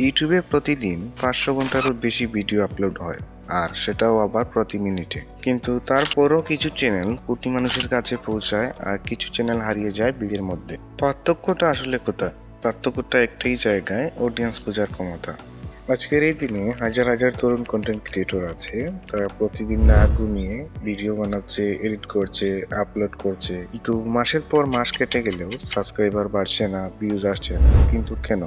ইউটিউবে প্রতিদিন 500 ঘন্টারও বেশি ভিডিও আপলোড হয়, আর সেটাও আবার প্রতি মিনিটে। কিন্তু তারপরও কিছু চ্যানেল কোটি মানুষের কাছে পৌঁছায় আর কিছু চ্যানেল হারিয়ে যায় ভিড়ের মধ্যে। পার্থক্যটা আসলে কোথায়? পার্থক্যটা একটাই জায়গায়, অডিয়েন্স খোঁজার ক্ষমতা। আজকের এই দিনে হাজার হাজার তরুণ কন্টেন্ট ক্রিয়েটর আছে, তারা প্রতিদিন না ঘুমিয়ে ভিডিও বানাচ্ছে, এডিট করছে, আপলোড করছে, কিন্তু মাসের পর মাস কেটে গেলেও সাবস্ক্রাইবার বাড়ছে না, ভিউজ আসছে না। কিন্তু কেন?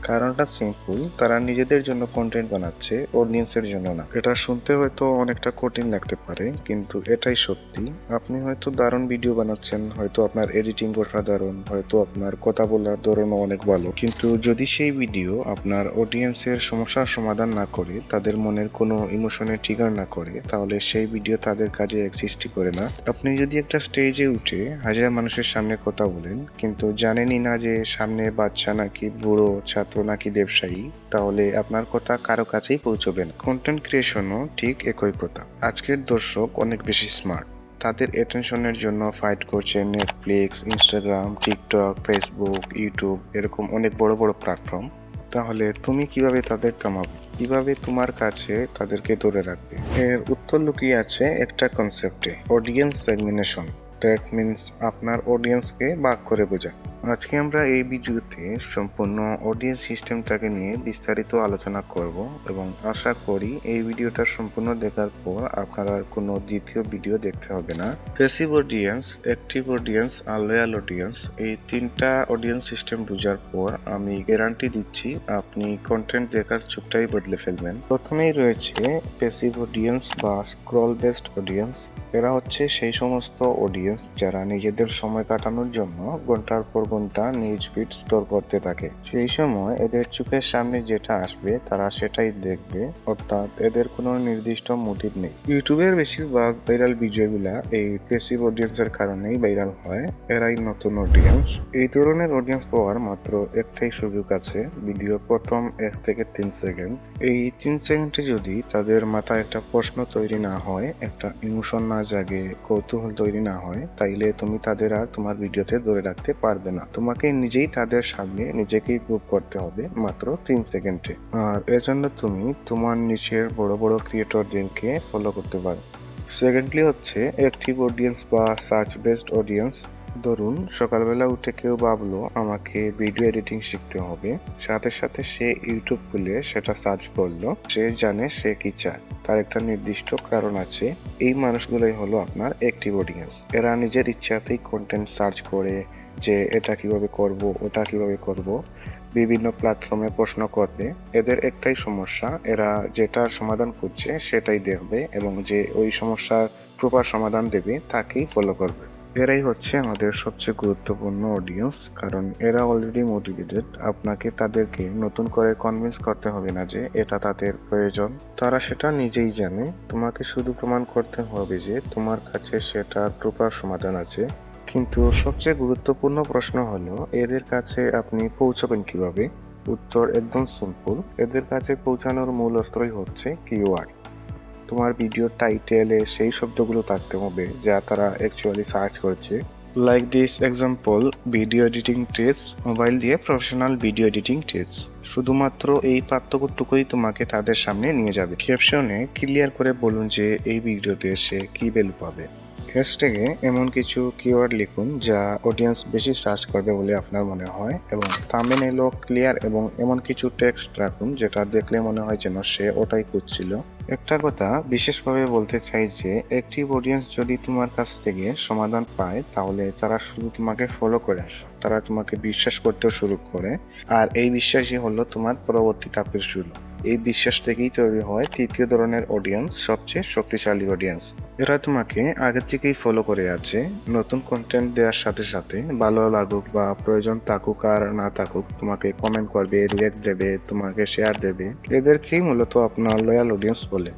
কারণটা সিম্পল, তারা নিজেদের জন্য কন্টেন্ট বানাচ্ছে, অডিয়েন্সের জন্য না। এটা শুনতে হয়তো অনেকটা কঠিন লাগতে পারে, কিন্তু এটাই সত্যি। আপনি হয়তো দারুণ ভিডিও বানাচ্ছেন, হয়তো আপনার এডিটিং অসাধারণ, হয়তো আপনার কথা বলার ধরনও অনেক ভালো, কিন্তু যদি সেই ভিডিও আপনার অডিয়েন্সের সমস্যার সমাধান না করে, তাদের মনের কোনো ইমোশনে ট্রিগার না করে, তাহলে সেই ভিডিও তাদের কাজে এক্সিস্টই করে না। আপনি যদি একটা স্টেজে উঠে হাজার মানুষের সামনে কথা বলেন, কিন্তু জানেনই না যে সামনে বাচ্চা নাকি বুড়ো, ছাত্র নাকি ব্যবসায়ী, তাহলে আপনার কথা কারো কাছেই পৌঁছবে না। কন্টেন্ট ক্রিয়েশনও ঠিক একই কথা। আজকের দর্শক অনেক বেশি স্মার্ট। তাদের অ্যাটেনশনের জন্য ফাইট করছে Netflix, Instagram, TikTok, Facebook, YouTube, এরকম অনেক বড় বড় প্ল্যাটফর্ম। তাহলে তুমি কিভাবে তাদের থামাবে? কিভাবে তোমার কাছে তাদেরকে ধরে রাখবে? এর উত্তর লুকিয়ে আছে একটা কনসেপ্টে, অডিয়েন্স সেগমেন্টেশন। দ্যাট মিনস আপনার অডিয়েন্সকে ভাগ করে বোঝা। আজকে আমরা এই ভিডিওতে সম্পূর্ণ অডিয়েন্স সিস্টেমটাকে নিয়ে বিস্তারিত আলোচনা করব, এবং আশা করি এই ভিডিওটা সম্পূর্ণ দেখার পর আপনার আর কোনো দ্বিতীয় ভিডিও দেখতে হবে না। প্যাসিভ অডিয়েন্স, অ্যাক্টিভ অডিয়েন্স আর লয়াল অডিয়েন্স, এই তিনটা অডিয়েন্স সিস্টেম বোঝার পর আমি গ্যারান্টি দিচ্ছি আপনি কন্টেন্ট দেখার চোখটাই বদলে ফেলবেন। প্রথমেই রয়েছে প্যাসিভ অডিয়েন্স বা স্ক্রল বেসড অডিয়েন্স। এরা হচ্ছে সেই সমস্ত অডিয়েন্স যারা নিজেদের সময় কাটানোর জন্য ঘন্টার পর ঘন্টা নিউজ ফিড স্ক্রল করতে থাকে। সেই সময় এদের চোখের সামনে যেটা আসবে তারা সেটাই দেখবে, অর্থাৎ এদের কোনো নির্দিষ্ট মোটিভ নেই। ইউটিউবের বেশিরভাগ ভাইরাল ভিডিওগুলা এই প্যাসিভ অডিয়েন্সের কারণেই ভাইরাল হয়। এরাই নতুন অডিয়েন্স। এই ধরনের অডিয়েন্স পাওয়ার মাত্র একটাই সুযোগ আছে, ভিডিওর প্রথম 1 থেকে 3 সেকেন্ড। এই 3 সেকেন্ডে যদি তাদের মাথায় একটা প্রশ্ন তৈরি না হয়, একটা ইমোশন না জাগে, কৌতূহল তৈরি না হয়, তাইলে তুমি তাদের আর তোমার ভিডিওতে ধরে রাখতে পারবে না। তোমাকে নিজেই তাদের সামনে নিজেকেই প্রুভ করতে হবে মাত্র 3 সেকেন্ডে। আর এজন্য তুমি তোমার নিচের বড় বড় ক্রিয়েটরদেরকে ফলো করতে পারো। সেকেন্ডলি হচ্ছে অ্যাক্টিভ অডিয়েন্স বা সার্চ বেসড অডিয়েন্স। ধরুন সকালবেলা উঠে কেউ ভাবলো আমাকে ভিডিও এডিটিং শিখতে হবে, সাথে সাথে সে ইউটিউব খুলে সেটা সার্চ করলো। সে জানে সে কি চায়, তার একটা নির্দিষ্ট কারণ আছে। এই মানুষগুলোই হলো আপনার অ্যাক্টিভ অডিয়েন্স। এরা নিজের ইচ্ছাতেই কন্টেন্ট সার্চ করে যে এটা কিভাবে করব, ওটা কিভাবে করব, বিভিন্ন প্ল্যাটফর্মে প্রশ্ন করবে। এদের একটাই সমস্যা, এরা যেটার সমাধান খুঁজছে সেটাই দেখবে, এবং যে ওই সমস্যার প্রপার সমাধান দেবে তাকেই ফলো করবে। এরাই হচ্ছে আমাদের সবচেয়ে গুরুত্বপূর্ণ অডিয়েন্স, কারণ এরা অলরেডি মোটিভেটেড। আপনাকে তাদেরকে নতুন করে কনভিন্স করতে হবে না যে এটা তাদের প্রয়োজন, তারা সেটা নিজেই জানে। তোমাকে শুধু প্রমাণ করতে হবে যে তোমার কাছে সেটার প্রপার সমাধান আছে। কিন্তু সবচেয়ে গুরুত্বপূর্ণ প্রশ্ন হলো এদের কাছে আপনি পৌঁছাবেন কিভাবে? উত্তর একদম সিম্পল, এদের কাছে পৌঁছানোর মূল অস্ত্রই হচ্ছে কিওয়ার্ড। তোমার ভিডিও টাইটেলে সেই শব্দগুলো থাকতে হবে যা তারা অ্যাকচুয়ালি সার্চ করছে। Like this example, video editing tips, mobile দিয়ে প্রফেশনাল ভিডিও এডিটিং টিপস। শুধুমাত্র এই পার্থক্যটুকুই তোমাকে তাদের সামনে নিয়ে যাবে। ক্যাপশনে ক্লিয়ার করে বলুন যে এই ভিডিওতে সে কি ভ্যালু পাবে। হ্যাশট্যাগে এমন কিছু কিওয়ার্ড লিখুন যা অডিয়েন্স বেশি সার্চ করবে বলে আপনার মনে হয়, এবং থাম্বনেইলও ক্লিয়ার এবং এমন কিছু টেক্সট রাখুন যেটা দেখলে মনে হয় যেন সে ওটাই খুঁজছিল। একটা কথা বিশেষভাবে বলতে চাই যে অ্যাক্টিভ অডিয়েন্স যদি তোমার কাছ থেকে সমাধান পায়, তাহলে তারা শুধু তোমাকে ফলো করে আসে, তারা তোমাকে বিশ্বাস করতেও শুরু করে। আর এই বিশ্বাসই হলো তোমার পরবর্তী ধাপের শুরু। এই বিশ্বাস থেকেই তৈরি হয় তৃতীয় ধরনের অডিয়েন্স, সবচেয়ে শক্তিশালী অডিয়েন্স। এরা তোমাকে আগে থেকেই ফলো করে আছে। নতুন কন্টেন্ট দেওয়ার সাথে সাথে ভালো লাগুক বা প্রয়োজন থাকুক আর না থাকুক, তোমাকে কমেন্ট করবে, রিঅ্যাক্ট দেবে, তোমাকে শেয়ার দেবে। এদেরকেই মূলত আপনার লয়াল অডিয়েন্স বলে।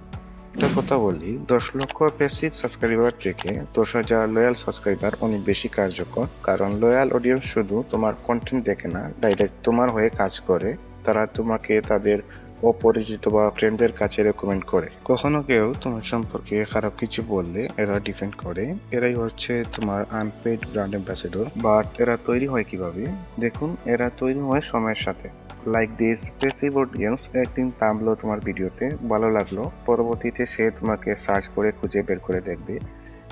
একটা কথা বলি, 10 লক্ষ প্যাসিভ সাবস্ক্রাইবার থেকে 10,000 লয়াল সাবস্ক্রাইবার অনেক বেশি কার্যকর। কারণ লয়াল অডিয়েন্স শুধু তোমার কন্টেন্ট দেখে না, ডাইরেক্ট তোমার হয়ে কাজ করে। তারা তোমাকে তাদের অপরিচিত বা ফ্রেন্ডদের কাছে রেকমেন্ড করে। কখনো কেউ তোমার সম্পর্কে খারাপ কিছু বললে এরা ডিফেন্ড করে। এরাই হচ্ছে তোমার আনপেইড ব্র্যান্ড অ্যাম্বাসেডর। বাট এরা তৈরি হয় কিভাবে? দেখুন, এরা তৈরি হয় সময়ের সাথে। লাইক দিস পেসিভ অডিয়েন্স একদিন থামলো তোমার ভিডিওতে, ভালো লাগলো, পরবর্তীতে সে তোমাকে সার্চ করে খুঁজে বের করে দেখবে।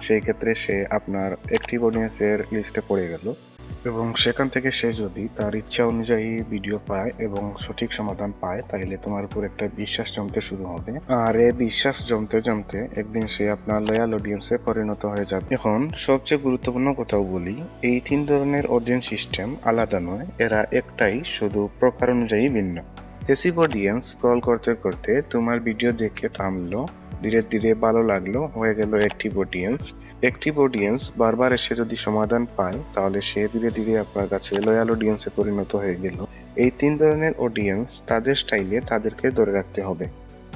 সেই ক্ষেত্রে সে আপনার অ্যাক্টিভ অডিয়েন্সের লিস্টে পড়ে গেল এবং সেখান থেকে সে যদি তার ইচ্ছা অনুযায়ী ভিডিও পায় এবং সঠিক সমাধান পায়, তাহলে তোমার উপর একটা বিশ্বাস জমতে শুরু হবে। আর এই বিশ্বাস জমতে জমতে একদিন সে আপনার লয়াল অডিয়েন্সে পরিণত হয়ে যাবে। এখন সবচেয়ে গুরুত্বপূর্ণ কথাও বলি, এই 3 ধরনের অডিয়েন্স সিস্টেম আলাদা নয়, এরা একটাই, শুধু প্রকার অনুযায়ী ভিন্ন। পেসিভ অডিয়েন্স স্ক্রল করতে করতে তোমার ভিডিও দেখে থামলো, ধীরে ধীরে ভালো লাগলো, হয়ে গেল অ্যাক্টিভ অডিয়েন্স। অ্যাক্টিভ অডিয়েন্স বারবার এসে যদি সমাধান পায়, তাহলে সে ধীরে ধীরে আপনার কাছে লয়াল অডিয়েন্সে পরিণত হয়ে গেল। এই 3 ধরনের অডিয়েন্স তাদের স্টাইলে তাদেরকে ধরে রাখতে হবে।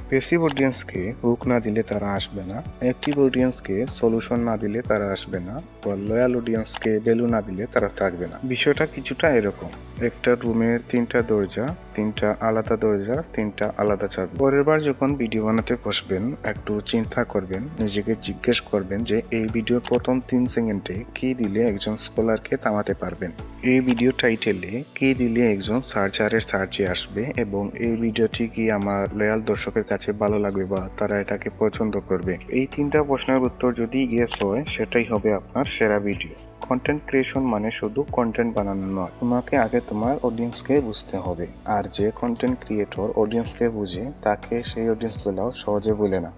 পেসিভ অডিয়েন্সকে হুক না দিলে তারা আসবে না, অ্যাক্টিভ অডিয়েন্সকে সলিউশন না দিলে তারা আসবে না, বা লয়াল অডিয়েন্সকে ভ্যালু না দিলে তারা থাকবে না। বিষয়টা কিছুটা এরকম, একটা রুমের 3টা দরজা, 3টা আলাদা দরজা, 3টা আলাদা চাবি। পরের বার যখন ভিডিও বানাতে বসবেন, একটু চিন্তা করবেন, নিজেকে জিজ্ঞেস করবেন যে এই ভিডিওর প্রথম 3 সেকেন্ডে কি দিলে একজন স্কলারকে থামাতে পারবেন, এই ভিডিও টাইটেলে কি দিলে একজন সার্চারের সার্চে আসবে, এবং এই ভিডিওটি কি আমার লয়াল দর্শকের কাছে ভালো লাগবে বা তারা এটাকে পছন্দ করবে। এই 3টা প্রশ্নের উত্তর যদি ইয়েস হয়, সেটাই হবে আপনার সেরা ভিডিও। কন্টেন্ট ক্রিয়েশন মানে শুধু কন্টেন্ট বানানো নয়, তোমাকে আগে তোমার অডিয়েন্সকে বুঝতে হবে। আর যে কন্টেন্ট ক্রিয়েটর অডিয়েন্সকে বুঝে, তাকে সেই অডিয়েন্সগুলোও সহজে ভুলে না।